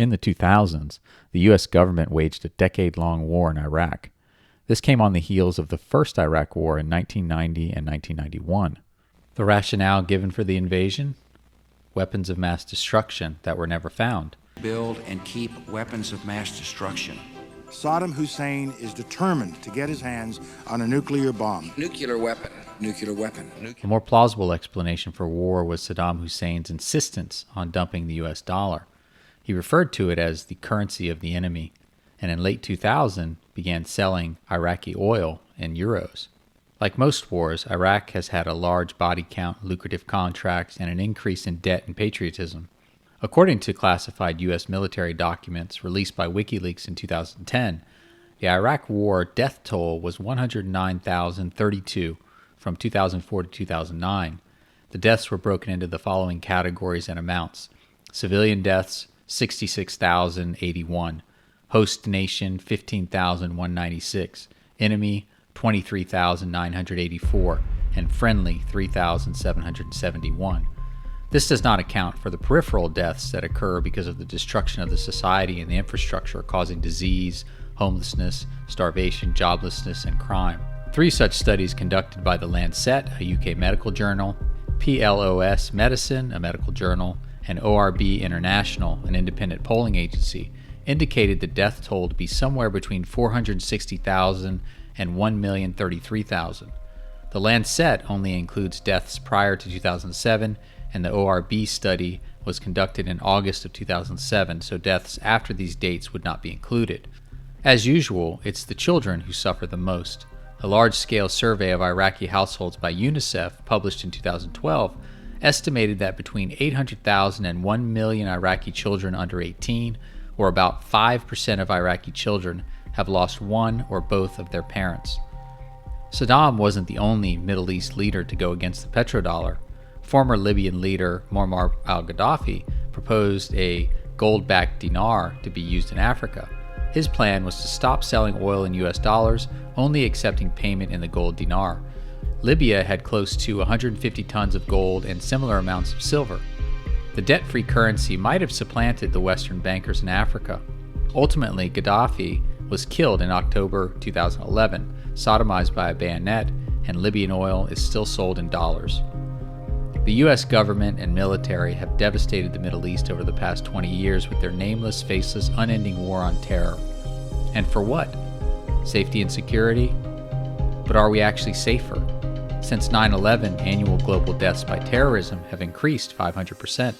In the 2000s, the U.S. government waged a decade-long war in Iraq. This came on the heels of the first Iraq War in 1990 and 1991. The rationale given for the invasion? Weapons of mass destruction that were never found. Build and keep weapons of mass destruction. Saddam Hussein is determined to get his hands on a nuclear bomb. Nuclear weapon. Nuclear weapon. A more plausible explanation for war was Saddam Hussein's insistence on dumping the U.S. dollar. He referred to it as the currency of the enemy, and in late 2000 began selling Iraqi oil in euros. Like most wars, Iraq has had a large body count, lucrative contracts, and an increase in debt and patriotism. According to classified U.S. military documents released by WikiLeaks in 2010, the Iraq War death toll was 109,032 from 2004 to 2009. The deaths were broken into the following categories and amounts. Civilian deaths, 66,081. Host nation, 15,196. Enemy, 23,984. And friendly, 3,771. This does not account for the peripheral deaths that occur because of the destruction of the society and the infrastructure, causing disease, homelessness, starvation, joblessness, and crime. 3 such studies conducted by the Lancet, a UK medical journal, PLOS Medicine, a medical journal, and ORB International, an independent polling agency, indicated the death toll to be somewhere between 460,000 and 1,033,000. The Lancet only includes deaths prior to 2007, and the ORB study was conducted in August of 2007, so deaths after these dates would not be included. As usual, it's the children who suffer the most. A large-scale survey of Iraqi households by UNICEF, published in 2012, estimated that between 800,000 and 1 million Iraqi children under 18, or about 5% of Iraqi children, have lost one or both of their parents. Saddam wasn't the only Middle East leader to go against the petrodollar. Former Libyan leader Muammar al-Gaddafi proposed a gold-backed dinar to be used in Africa. His plan was to stop selling oil in US dollars, only accepting payment in the gold dinar. Libya had close to 150 tons of gold and similar amounts of silver. The debt-free currency might have supplanted the Western bankers in Africa. Ultimately, Gaddafi was killed in October 2011, sodomized by a bayonet, and Libyan oil is still sold in dollars. The U.S. government and military have devastated the Middle East over the past 20 years with their nameless, faceless, unending war on terror. And for what? Safety and security? But are we actually safer? Since 9/11, annual global deaths by terrorism have increased 500%.